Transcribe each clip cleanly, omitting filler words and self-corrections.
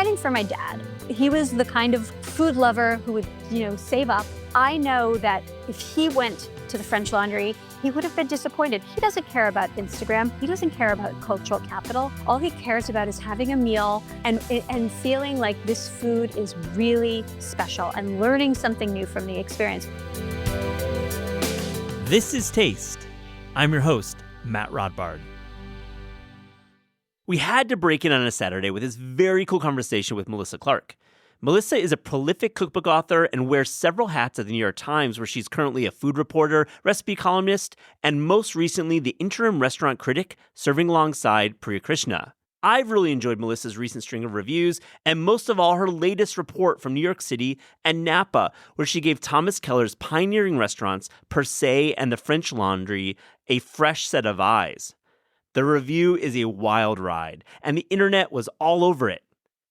writing for my dad. He was the kind of food lover who would, save up. I know that if he went to the French Laundry, he would have been disappointed. He doesn't care about Instagram. He doesn't care about cultural capital. All he cares about is having a meal and feeling like this food is really special and learning something new from the experience. This is Taste. I'm your host, Matt Rodbard. We had to break in on a Saturday with this very cool conversation with Melissa Clark. Melissa is a prolific cookbook author and wears several hats at the New York Times, where she's currently a food reporter, recipe columnist, and most recently the interim restaurant critic, serving alongside Priya Krishna. I've really enjoyed Melissa's recent string of reviews, and most of all, her latest report from New York City and Napa, where she gave Thomas Keller's pioneering restaurants, Per Se and the French Laundry, a fresh set of eyes. The review is a wild ride, and the internet was all over it.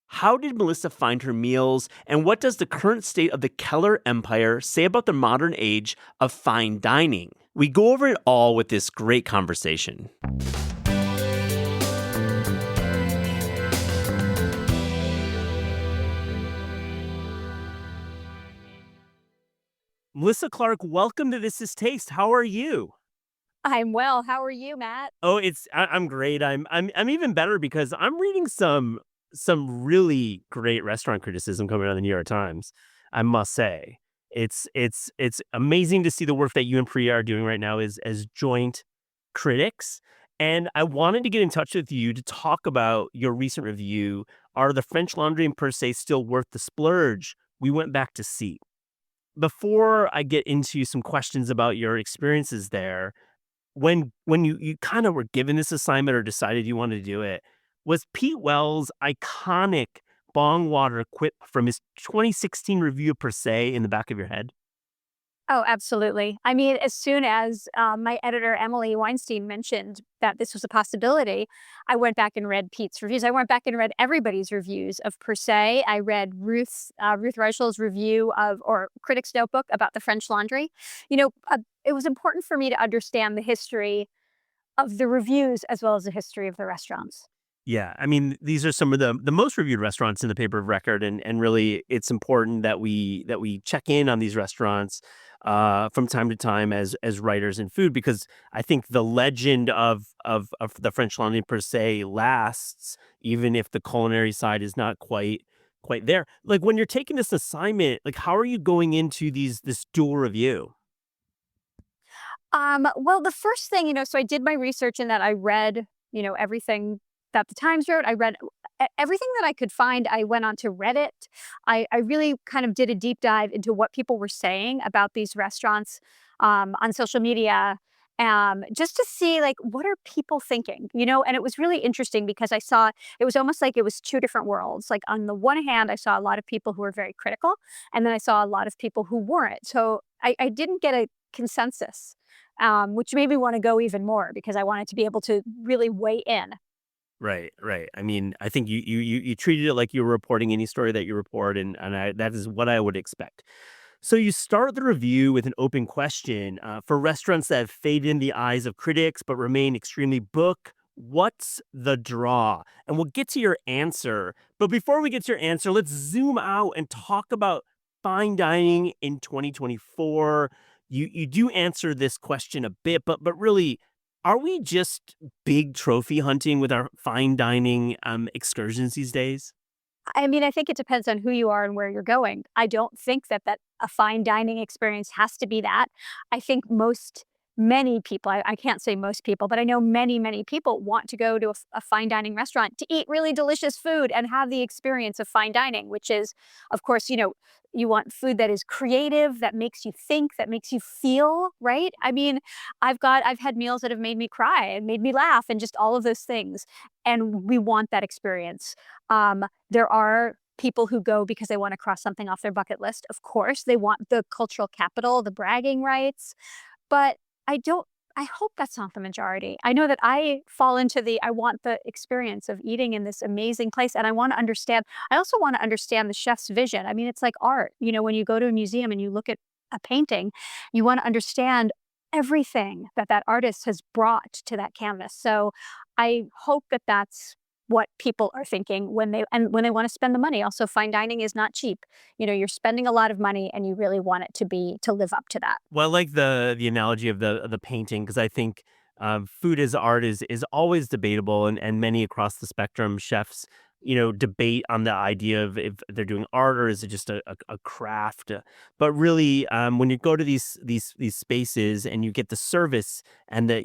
How did Melissa find her meals, and what does the current state of the Keller empire say about the modern age of fine dining? We go over it all with this great conversation. Melissa Clark, welcome to This Is Taste. How are you? I'm well. How are you, Matt? Oh, I'm great. I'm even better because I'm reading some really great restaurant criticism coming out of the New York Times. I must say, it's amazing to see the work that you and Priya are doing right now as joint critics. And I wanted to get in touch with you to talk about your recent review. Are the French Laundry and Per Se still worth the splurge? We went back to see. Before I get into some questions about your experiences there, when you kind of were given this assignment or decided you wanted to do it, was Pete Wells' iconic bong water quip from his 2016 review of Per Se in the back of your head? Oh, absolutely. I mean, as soon as my editor, Emily Weinstein, mentioned that this was a possibility, I went back and read Pete's reviews. I went back and read everybody's reviews of Per Se. I read Ruth Reichel's review or Critic's Notebook about the French Laundry. It was important for me to understand the history of the reviews as well as the history of the restaurants. Yeah, I mean, these are some of the most reviewed restaurants in the paper of record, and really, it's important that we check in on these restaurants from time to time as writers in food, because I think the legend of the French Laundry Per Se lasts, even if the culinary side is not quite there. Like, when you're taking this assignment, like, how are you going into this dual review? Well, the first thing, so I did my research in that I read, everything that the Times wrote. I read everything that I could find. I went on to Reddit. I really kind of did a deep dive into what people were saying about these restaurants on social media, just to see, like, what are people thinking, and it was really interesting because I saw it was almost like it was two different worlds. Like, on the one hand, I saw a lot of people who were very critical, and then I saw a lot of people who weren't. So I didn't get a consensus, which made me want to go even more because I wanted to be able to really weigh in. Right, right. I mean, I think you treated it like you were reporting any story that you report, and that is what I would expect. So you start the review with an open question for restaurants that have faded in the eyes of critics but remain extremely booked. What's the draw? And we'll get to your answer. But before we get to your answer, let's zoom out and talk about fine dining in 2024. You do answer this question a bit, but really, are we just big trophy hunting with our fine dining excursions these days? I mean, I think it depends on who you are and where you're going. I don't think that a fine dining experience has to be that. I think many people, I can't say most people, but I know many people want to go to a fine dining restaurant to eat really delicious food and have the experience of fine dining, which is, of course, you want food that is creative, that makes you think, that makes you feel, right? I mean, I've had meals that have made me cry and made me laugh and just all of those things. And we want that experience. There are people who go because they want to cross something off their bucket list. Of course, they want the cultural capital, the bragging rights, but I hope that's not the majority. I know that I fall into I want the experience of eating in this amazing place. And I also want to understand the chef's vision. I mean, it's like art. When you go to a museum and you look at a painting, you want to understand everything that artist has brought to that canvas. So I hope that that's what people are thinking when they want to spend the money. Also, fine dining is not cheap. You're spending a lot of money and you really want it to live up to that. Well, I like the analogy of the painting because I think food as art is always debatable, and many across the spectrum chefs, debate on the idea of if they're doing art or is it just a craft. But really, when you go to these spaces and you get the service and the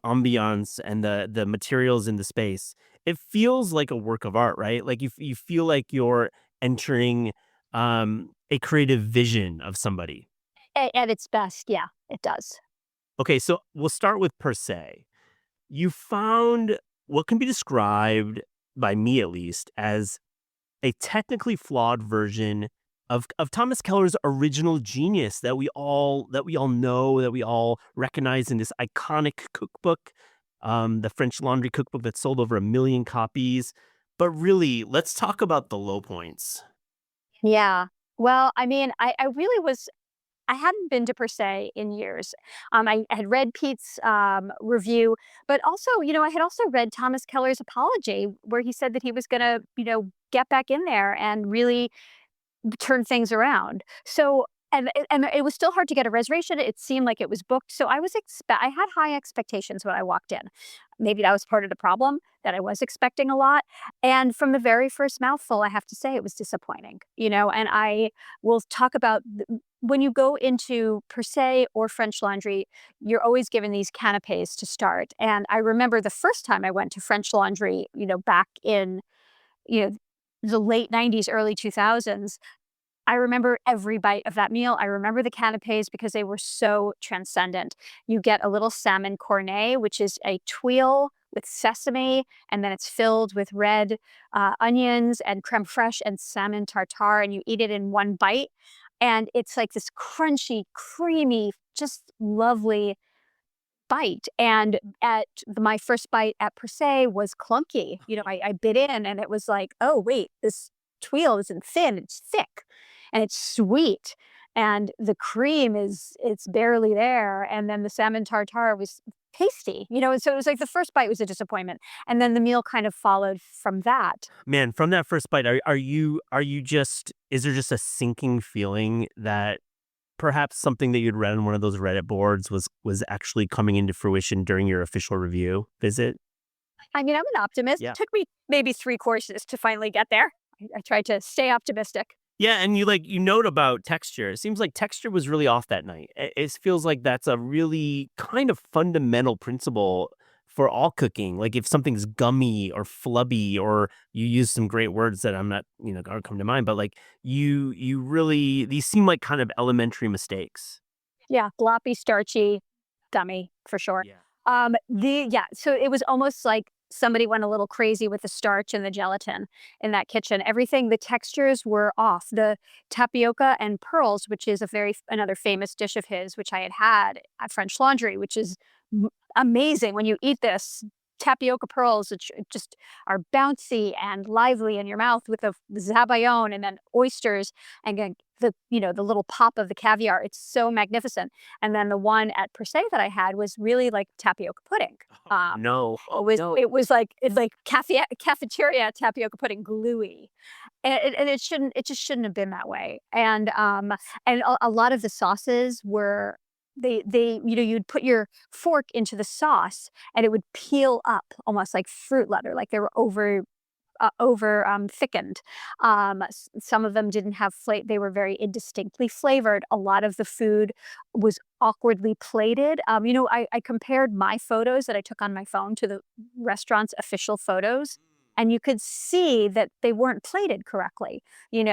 ambiance and the materials in the space, it feels like a work of art, right? Like you feel like you're entering a creative vision of somebody. At its best, yeah, it does. Okay, so we'll start with per se. You found what can be described by me at least as a technically flawed version of Thomas Keller's original genius that we all know, that we all recognize in this iconic cookbook, the French Laundry cookbook that sold over 1 million copies. But really, let's talk about the low points. Yeah. Well, I mean, I really was I hadn't been to Per Se in years. I had read Pete's review, but also, I had also read Thomas Keller's apology, where he said that he was going to, get back in there and really turn things around. So and it was still hard to get a reservation. It seemed like it was booked. So I had high expectations when I walked in. Maybe that was part of the problem, that I was expecting a lot. And from the very first mouthful, I have to say it was disappointing. And I will talk about when you go into Per Se or French Laundry, you're always given these canapes to start. And I remember the first time I went to French Laundry, back in, you know, the late 90s, early 2000s. I remember every bite of that meal. I remember the canapes because they were so transcendent. You get a little salmon cornet, which is a tuile with sesame, and then it's filled with red onions and creme fraiche and salmon tartare, and you eat it in one bite. And it's like this crunchy, creamy, just lovely bite. And my first bite at Per Se was clunky. I bit in and it was like, oh, wait, this tuile isn't thin, it's thick and it's sweet. And the cream it's barely there. And then the salmon tartare was pasty, and so it was like the first bite was a disappointment. And then the meal kind of followed from that. Man, from that first bite, are you just is there just a sinking feeling that perhaps something that you'd read on one of those Reddit boards was actually coming into fruition during your official review visit? I mean, I'm an optimist. It Yeah. took me maybe 3 courses to finally get there. I tried to stay optimistic. Yeah, and you note about texture. It seems like texture was really off that night. It feels like that's a really kind of fundamental principle for all cooking. Like if something's gummy or flubby, or you use some great words that I'm not, gonna come to mind, but like you really these seem like kind of elementary mistakes. Yeah, gloppy, starchy, dummy for sure. Yeah. So it was almost like somebody went a little crazy with the starch and the gelatin in that kitchen. Everything, the textures were off. The tapioca and pearls, which is another famous dish of his, which I had had at French Laundry, which is amazing when you eat this. Tapioca pearls, which just are bouncy and lively in your mouth with the zabayon and then oysters and then the little pop of the caviar. It's so magnificent. And then the one at Per Se that I had was really like tapioca pudding. No. It Oh was no. it was like it's like cafeteria tapioca pudding gluey. And it just shouldn't have been that way. And a lot of the sauces were they you'd put your fork into the sauce and it would peel up almost like fruit leather, like they were over thickened. Some of them didn't have they were very indistinctly flavored. A lot of the food was awkwardly plated. I compared my photos that I took on my phone to the restaurant's official photos. And you could see that they weren't plated correctly. We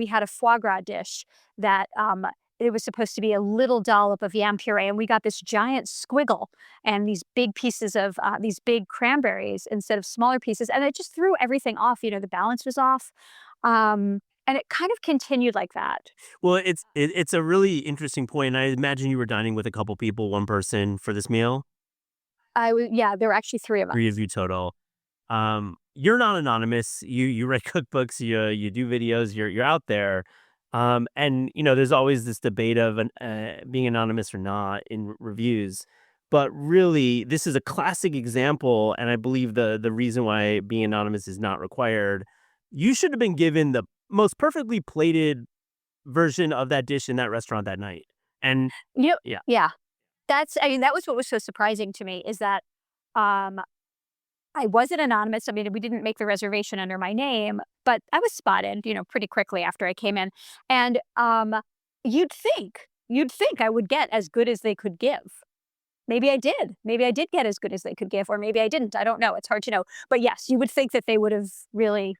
had a foie gras dish that it was supposed to be a little dollop of yam puree, and we got this giant squiggle and these big pieces of these big cranberries instead of smaller pieces, and it just threw everything off. The balance was off, and it kind of continued like that. Well, it's a really interesting point. I imagine you were dining with a couple people, one person for this meal, Yeah, there were actually three of us. 3 of you total. You're not anonymous. You write cookbooks, you do videos, you're out there. And there's always this debate of being anonymous or not in reviews. But really, this is a classic example, and I believe the reason why being anonymous is not required. You should have been given the most perfectly plated version of that dish in that restaurant that night. And You yeah, yeah. I mean, that was what was so surprising to me is that, um, I wasn't anonymous. I mean, we didn't make the reservation under my name, but I was spotted, pretty quickly after I came in. And, you'd think I would get as good as they could give. Maybe I did. Maybe I did get as good as they could give, or maybe I didn't. I don't know. It's hard to know. But yes, you would think that they would have really,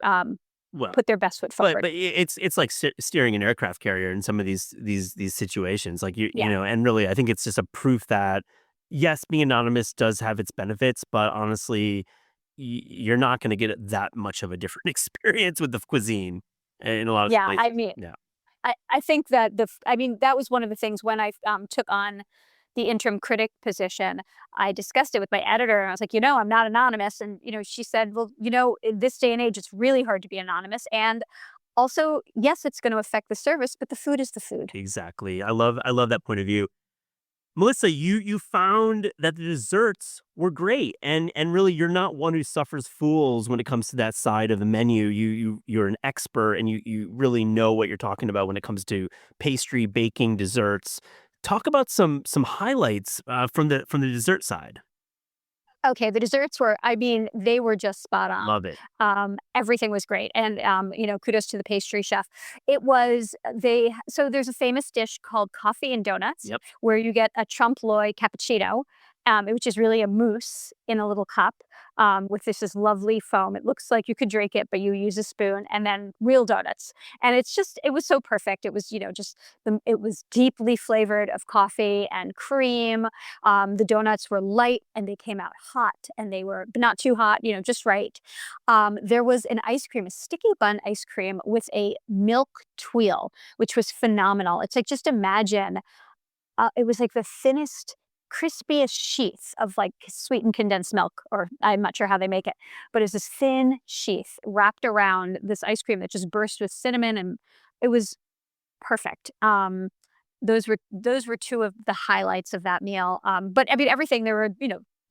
um, well, put their best foot but forward. it's like steering an aircraft carrier in some of these situations. Like you Yeah. know, and really, I think it's just a proof that yes, being anonymous does have its benefits, but honestly, you're not going to get that much of a different experience with the cuisine in a lot of Yeah. I places. mean, Yeah, I think that I mean, that was one of the things when I took on the interim critic position. I discussed it with my editor, and I was like, I'm not anonymous. And, she said, well, in this day and age, it's really hard to be anonymous. And also, yes, it's going to affect the service, but the food is the food. exactly. I love that point of view. Melissa, you found that the desserts were great, and really, you're not one who suffers fools when it comes to that side of the menu. You're an expert, and you really know what you're talking about when it comes to pastry, baking, desserts. Talk about some highlights from the dessert side. Okay, the desserts were, I mean, they were just spot on. Love it. Everything was great. And, kudos to the pastry chef. It was, so there's a famous dish called coffee and donuts Yep. where you get a trompe l'oeil cappuccino, which is really a mousse in a little cup with this lovely foam. It looks like you could drink it, but you use a spoon, and then real donuts. And it was so perfect. It was, it was deeply flavored of coffee and cream. The donuts were light and they came out hot, and they were but not too hot, just right. There was an ice cream, a sticky bun ice cream with a milk tweel, which was phenomenal. It's like, just imagine, it was like the thinnest, crispiest sheath of like sweetened condensed milk, or I'm not sure how they make it, but it's this thin sheath wrapped around this ice cream that just burst with cinnamon, and it was perfect. Those were two of the highlights of that meal. But I mean, everything there were,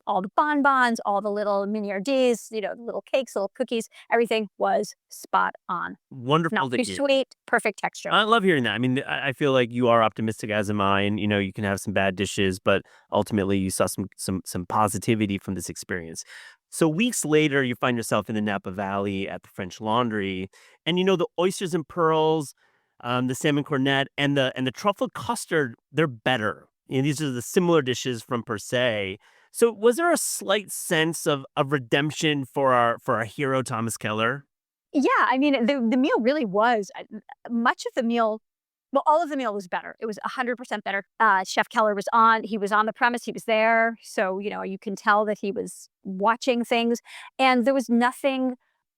all the bonbons, all the little miniardies, little cakes, little cookies. Everything was spot on. Wonderful Not to too hear. sweet, perfect texture. I love hearing that. I mean, I feel like you are optimistic as am I, and you can have some bad dishes, but ultimately you saw some positivity from this experience. So weeks later, you find yourself in the Napa Valley at the French Laundry, and the oysters and pearls, the salmon cornet, and the truffle custard. They're better. These are the similar dishes from per se. So was there a slight sense of redemption for our hero Thomas Keller? Yeah, I mean, the meal really was, much of the meal, well, all of the meal was better. It was 100% better. Chef Keller he was on the premise, he was there, so, you can tell that he was watching things, and there was nothing,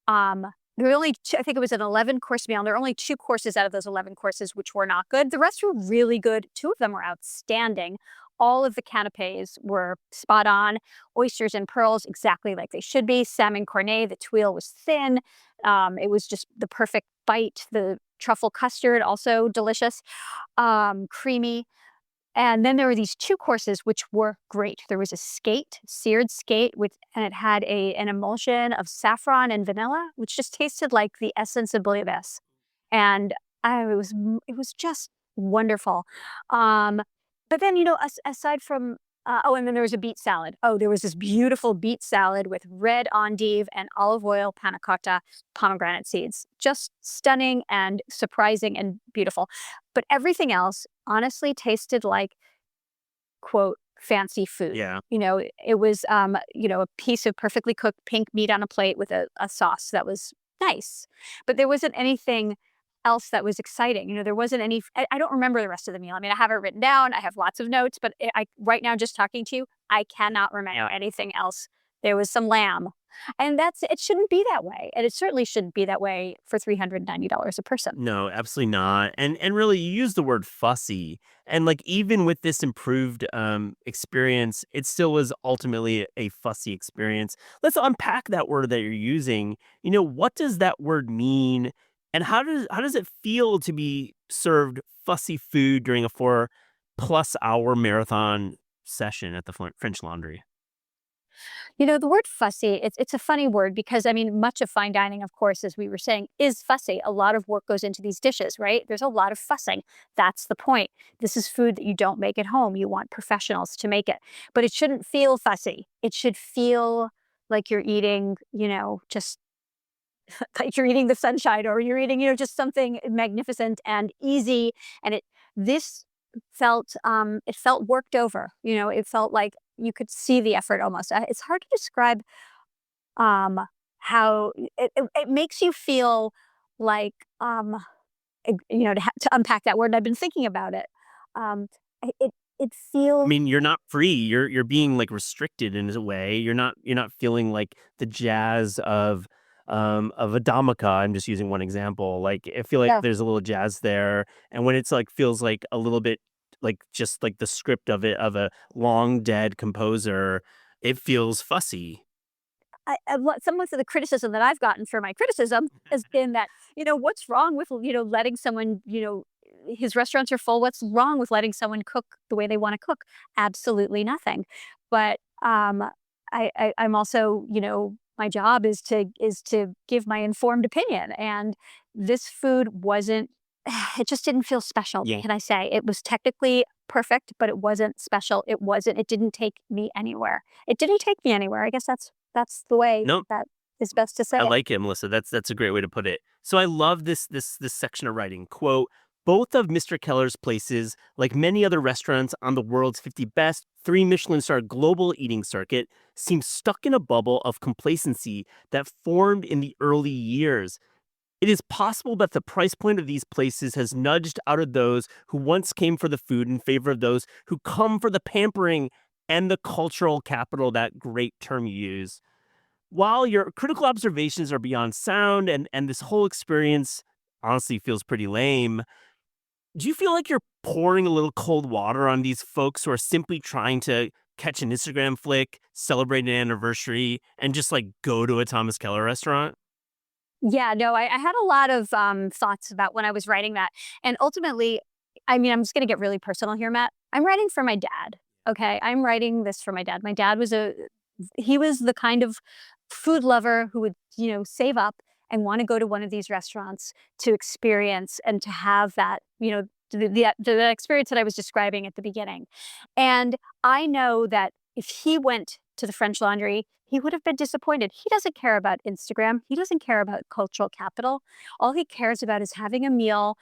there were only 2, I think it was an 11-course meal, and there were only 2 courses out of those 11 courses which were not good. The rest were really good. 2 of them were outstanding. All of the canapes were spot on. Oysters and pearls, exactly like they should be. Salmon cornet, the tuile was thin. It was just the perfect bite. The truffle custard, also delicious, creamy. And then there were these 2 courses which were great. There was a skate, seared skate and it had an emulsion of saffron and vanilla, which just tasted like the essence of bouillabaisse. And it was just wonderful. Um, but then, aside from, and then there was a beet salad. Oh, there was this beautiful beet salad with red endive and olive oil, panna cotta, pomegranate seeds. Just stunning and surprising and beautiful. But everything else honestly tasted like, quote, fancy food. Yeah. It was, a piece of perfectly cooked pink meat on a plate with a sauce that was nice. But there wasn't anything else that was exciting. There wasn't any, I don't remember the rest of the meal. I mean, I have it written down, I have lots of notes, but right now, just talking to you, I cannot remember anything else. There was some lamb. And it shouldn't be that way. And it certainly shouldn't be that way for $390 a person. No, absolutely not. And really you use the word fussy. And like even with this improved experience, it still was ultimately a fussy experience. Let's unpack that word that you're using. What does that word mean? And how does it feel to be served fussy food during a 4+ hour marathon session at the French Laundry? The word fussy, it's a funny word because I mean, much of fine dining, of course, as we were saying, is fussy. A lot of work goes into these dishes, right? There's a lot of fussing. That's the point. This is food that you don't make at home. You want professionals to make it, but it shouldn't feel fussy. It should feel like you're eating, just like you're eating the sunshine or you're eating, just something magnificent and easy. And this it felt worked over, it felt like you could see the effort almost. It's hard to describe um, how it makes you feel like, to unpack that word. And I've been thinking about it. Um, it I feels, mean, you're not free. You're being like restricted in a way. You're not feeling like the jazz of a Dhamaka. I'm just using one example. Like I feel like yeah. there's a little jazz there, and when it's like feels like a little bit like just like the script of a long dead composer, it feels fussy. Some of the criticism that I've gotten for my criticism has been that, what's wrong with, letting someone, his restaurants are full. What's wrong with letting someone cook the way they want to cook? Absolutely nothing. But I'm also, my job is to give my informed opinion. And this food wasn't. It just didn't feel special. Yeah. Can I say it was technically perfect, but it wasn't special. It wasn't. It didn't take me anywhere. It didn't take me anywhere. I guess that's the way No, that is best to say I it. like it, Melissa. That's a great way to put it. So I love this section of writing. Quote, both of Mr. Keller's places, like many other restaurants on the world's 50 best, three Michelin star global eating circuit, seem stuck in a bubble of complacency that formed in the early years. It is possible that the price point of these places has nudged out of those who once came for the food in favor of those who come for the pampering and the cultural capital, that great term you use. While your critical observations are beyond sound and this whole experience honestly feels pretty lame, do you feel like you're pouring a little cold water on these folks who are simply trying to catch an Instagram flick, celebrate an anniversary, and just like go to a Thomas Keller restaurant? Yeah, no, I had a lot of thoughts about when I was writing that. And ultimately, I mean, I'm just going to get really personal here, Matt. I'm writing for my dad. Okay. I'm writing this for my dad. My dad he was the kind of food lover who would, save up and want to go to one of these restaurants to experience and to have that, the experience that I was describing at the beginning. And I know that if he went to the French Laundry, he would have been disappointed. He doesn't care about Instagram. He doesn't care about cultural capital. All he cares about is having a meal,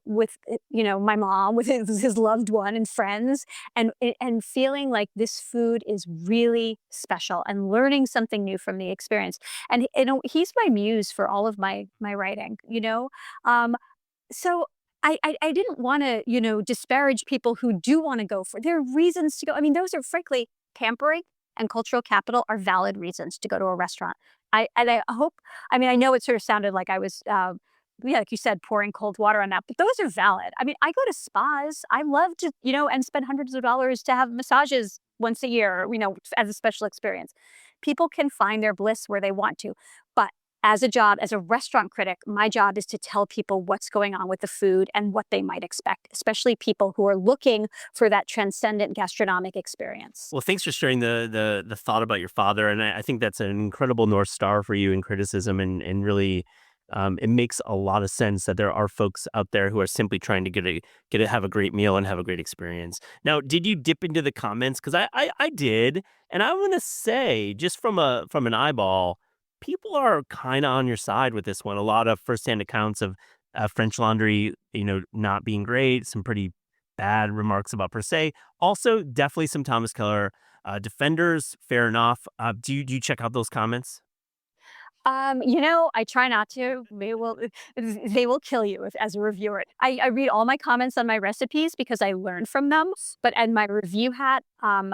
with my mom, with his loved one and friends, and feeling like this food is really special and learning something new from the experience. And he's my muse for all of my writing. So I didn't wanna, disparage people who do wanna go for there are reasons to go. I mean, those are frankly pampering and cultural capital are valid reasons to go to a restaurant. I hope I mean, I know it sort of sounded like I was, yeah, like you said, pouring cold water on that, but those are valid. I mean, I go to spas. I love to, and spend hundreds of dollars to have massages once a year, as a special experience. People can find their bliss where they want to. But as a job, as a restaurant critic, my job is to tell people what's going on with the food and what they might expect, especially people who are looking for that transcendent gastronomic experience. Well, thanks for sharing the thought about your father, and I think that's an incredible north star for you in criticism, and really, it makes a lot of sense that there are folks out there who are simply trying to have a great meal and have a great experience. Now, did you dip into the comments? Because I did, and I want to say, just from an eyeball, people are kind of on your side with this one. A lot of firsthand accounts of French Laundry, not being great. Some pretty bad remarks about per se. Also, definitely some Thomas Keller defenders. Fair enough. Do you check out those comments? I try not to. They will kill you as a reviewer. I read all my comments on my recipes because I learn from them. But and my review hat, I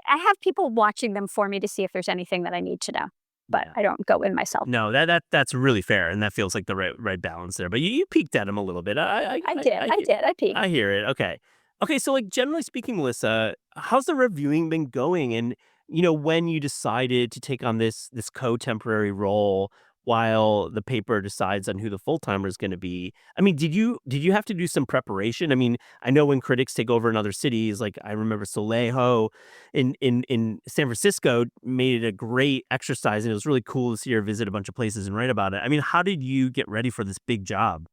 have people watching them for me to see if there's anything that I need to know. But Yeah. I don't go in myself. No, that's really fair, and that feels like the right balance there. But you peeked at him a little bit. I did. I did. I I peeked. hear it. Okay. Okay, so like generally speaking, Melissa, how's the reviewing been going? And when you decided to take on this co-temporary role, while the paper decides on who the full timer is going to be. I mean, did you have to do some preparation? I mean, I know when critics take over in other cities, like I remember Solejo in San Francisco made it a great exercise, and it was really cool to see her visit a bunch of places and write about it. I mean, how did you get ready for this big job?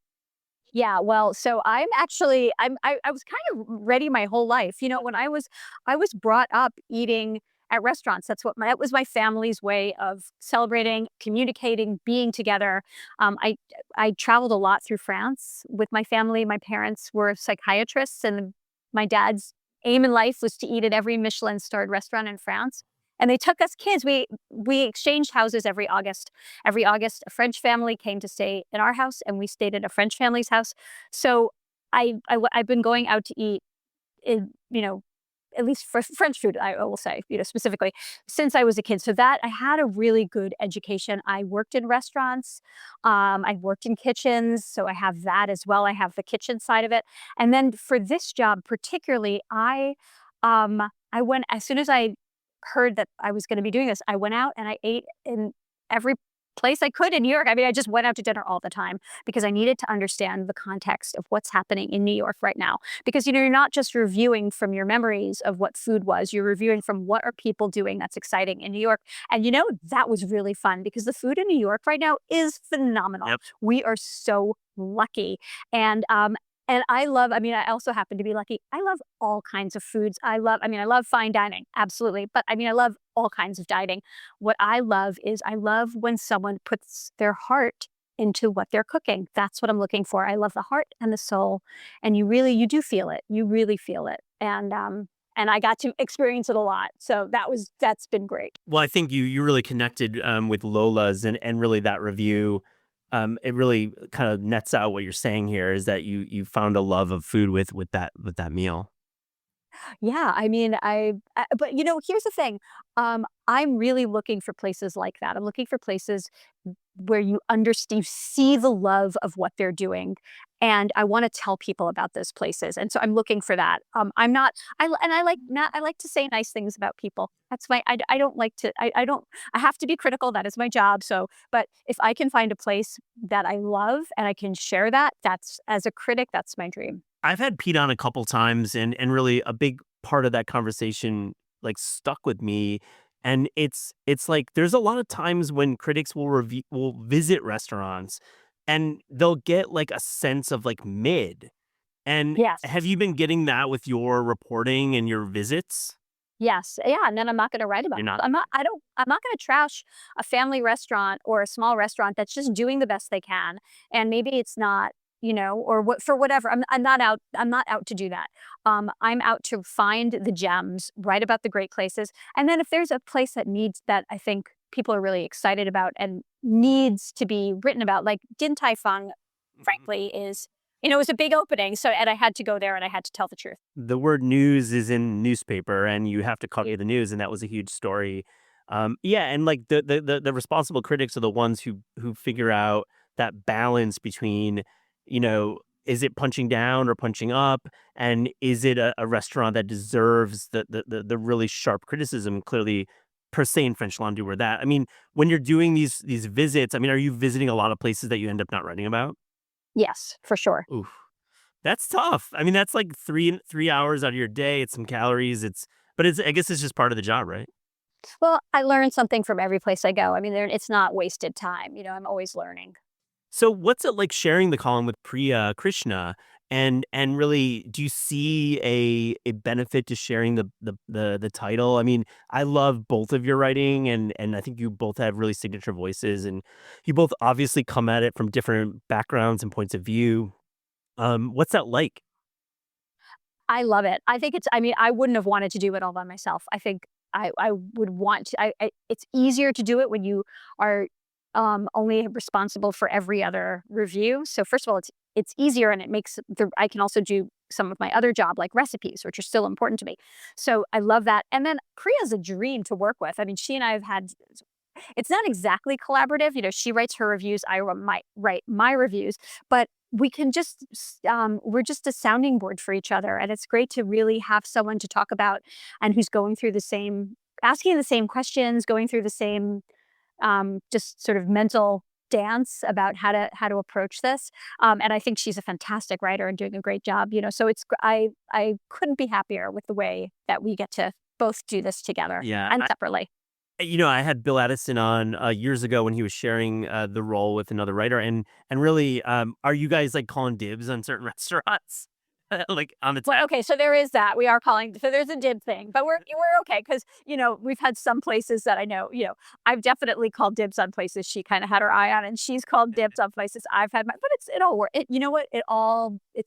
Yeah, well, so I'm actually I was kind of ready my whole life. You know, when I was brought up eating at restaurants. That was my family's way of celebrating, communicating, being together. I traveled a lot through France with my family. My parents were psychiatrists, and my dad's aim in life was to eat at every Michelin-starred restaurant in France. And they took us kids. We exchanged houses every August. Every August, a French family came to stay in our house, and we stayed at a French family's house. So I've been going out to eat in, at least for French food, I will say, specifically since I was a kid. So that I had a really good education. I worked in restaurants, I worked in kitchens, so I have that as well. I have the kitchen side of it, and then for this job particularly, I went as soon as I heard that I was going to be doing this. I went out and I ate in every place I could in New York. I mean, I just went out to dinner all the time because I needed to understand the context of what's happening in New York right now. Because, you're not just reviewing from your memories of what food was, you're reviewing from what are people doing that's exciting in New York. And, that was really fun because the food in New York right now is phenomenal. Yep. We are so lucky. And I love, I mean, I also happen to be lucky. I love all kinds of foods. I love fine dining, absolutely. But I love all kinds of dining. What I love is I love when someone puts their heart into what they're cooking. That's what I'm looking for. I love the heart and the soul. And you do feel it. You really feel it. And I got to experience it a lot. So that's been great. Well, I think you really connected with Lola's and really that review. It really kind of nets out what you're saying here is that you found a love of food with that meal. Yeah, but here's the thing. I'm really looking for places like that. I'm looking for places where you see the love of what they're doing, and I want to tell people about those places. And so I'm looking for that. I'm not. And I like not. I like to say nice things about people. That's my. I don't like to. I don't. I have to be critical. That is my job. So, but if I can find a place that I love and I can share that, that's as a critic, that's my dream. I've had Pete on a couple times, and really a big part of that conversation like stuck with me. And it's like there's a lot of times when critics will visit restaurants and they'll get like a sense of like mid. And Yes. have you been getting that with your reporting and your visits? Yes, yeah, and then I'm not gonna write about You're it. not. I'm not gonna trash a family restaurant or a small restaurant that's just doing the best they can, and maybe it's not, or for whatever. I'm not out to do that. I'm out to find the gems, write about the great places, and then if there's a place that I think people are really excited about and needs to be written about, like Din Tai Fung, Mhm. frankly, it was a big opening, so and I had to go there and I had to tell the truth. The word news is in newspaper, and you have to cover the news, and that was a huge story. Yeah, and like the responsible critics are the ones who figure out that balance between, is it punching down or punching up, and is it a restaurant that deserves the really sharp criticism? Clearly, per se in French Laundry, were that. I mean, when you're doing these visits, I mean, are you visiting a lot of places that you end up not writing about? Yes, for sure. Oof. That's tough. I mean, that's like 3 hours out of your day, it's some calories, but I guess it's just part of the job, right? Well, I learn something from every place I go. It's not wasted time. I'm always learning. So what's it like sharing the column with Priya Krishna? And really, do you see a benefit to sharing the title? I mean, I love both of your writing, and I think you both have really signature voices, and you both obviously come at it from different backgrounds and points of view. What's that like? I love it. I wouldn't have wanted to do it all by myself. I think I would want to. It's easier to do it when you are only responsible for every other review. So first of all, it's easier and I can also do some of my other job like recipes, which are still important to me. So I love that. And then Priya's a dream to work with. She and I have had it's not exactly collaborative. She writes her reviews, might write my reviews, but we can we're just a sounding board for each other. And it's great to really have someone to talk about and who's going through asking the same questions, going through the same, just sort of mental stance about how to approach this. And I think she's a fantastic writer and doing a great job. So I couldn't be happier with the way that we get to both do this together Yeah. and separately. I had Bill Addison on years ago when he was sharing the role with another writer, and really, are you guys like calling dibs on certain restaurants, like on the Well, tap? okay, so there is that. We are calling, so there's a dib thing, but we're okay because we've had some places that I know. I've definitely called dibs on places she kind of had her eye on, and she's called dibs on places I've had my. But it all work. You know what? It's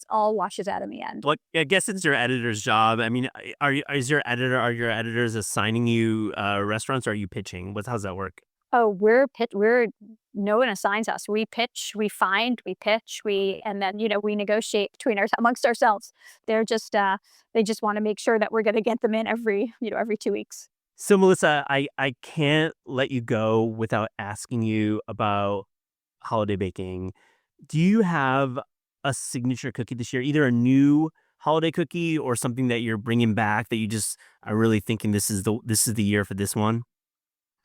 all washes out in the end. Like, I guess it's your editor's job. I mean, are your editors assigning you restaurants, or are you pitching? How's that work? Oh, we're no one assigns us. We pitch, we find, we pitch, and then we negotiate between amongst ourselves. They just want to make sure that we're going to get them in every 2 weeks. So, Melissa, I can't let you go without asking you about holiday baking. Do you have a signature cookie this year? Either a new holiday cookie or something that you're bringing back that you just are really thinking this is the year for this one?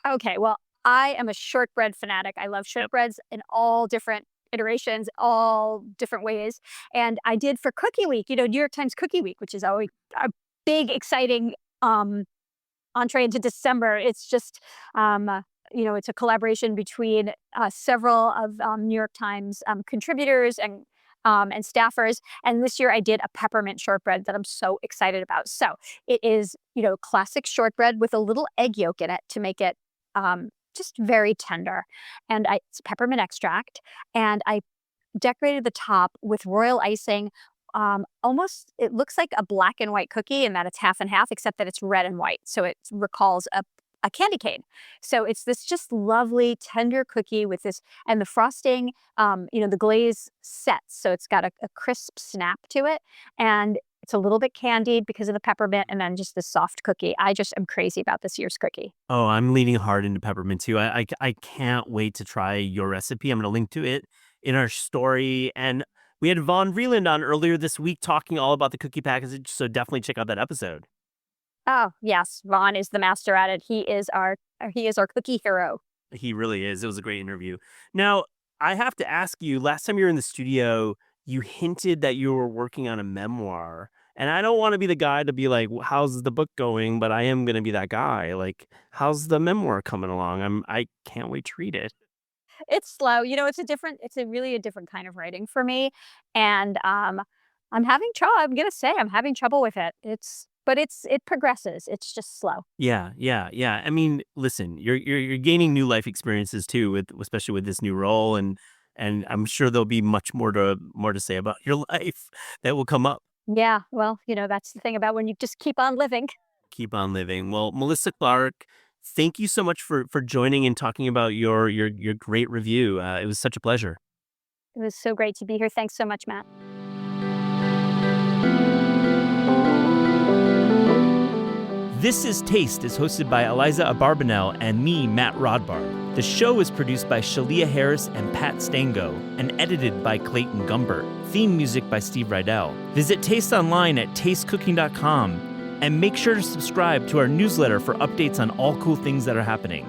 Okay, well, I am a shortbread fanatic. I love Yep. shortbreads in all different iterations, all different ways. And I did for Cookie Week, New York Times Cookie Week, which is always a big, exciting entree into December. It's just, it's a collaboration between several of New York Times contributors and staffers. And this year I did a peppermint shortbread that I'm so excited about. So it is, classic shortbread with a little egg yolk in it to make it just very tender. And it's peppermint extract. And I decorated the top with royal icing. Almost, it looks like a black and white cookie in that it's half and half, except that it's red and white. So it recalls a candy cane. So it's this just lovely, tender cookie with this, and the frosting, the glaze sets. So it's got a crisp snap to it. And it's a little bit candied because of the peppermint, and then just this soft cookie. I just am crazy about this year's cookie. Oh, I'm leaning hard into peppermint too. I can't wait to try your recipe. I'm going to link to it in our story. And we had Vaughn Vreeland on earlier this week talking all about the cookie package. So definitely check out that episode. Oh, yes, Vaughn is the master at it. He is our cookie hero. He really is. It was a great interview. Now, I have to ask you, last time you were in the studio, you hinted that you were working on a memoir. And I don't want to be the guy to be like, how's the book going? But I am going to be that guy. Like, how's the memoir coming along? I can't wait to read it. It's slow. It's a really a different kind of writing for me. And I'm having trouble. I'm gonna say I'm having trouble with it. It progresses. It's just slow. Yeah, yeah, yeah. I mean, listen, you're gaining new life experiences too, especially with this new role, and I'm sure there'll be much more to say about your life that will come up. Yeah. Well, that's the thing about when you just keep on living. Keep on living. Well, Melissa Clark, thank you so much for joining and talking about your great review. It was such a pleasure. It was so great to be here. Thanks so much, Matt. This is Taste is hosted by Eliza Abarbanel and me, Matt Rodbard. The show is produced by Shalia Harris and Pat Stango and edited by Clayton Gumbert. Theme music by Steve Rydell. Visit Taste online at tastecooking.com and make sure to subscribe to our newsletter for updates on all cool things that are happening.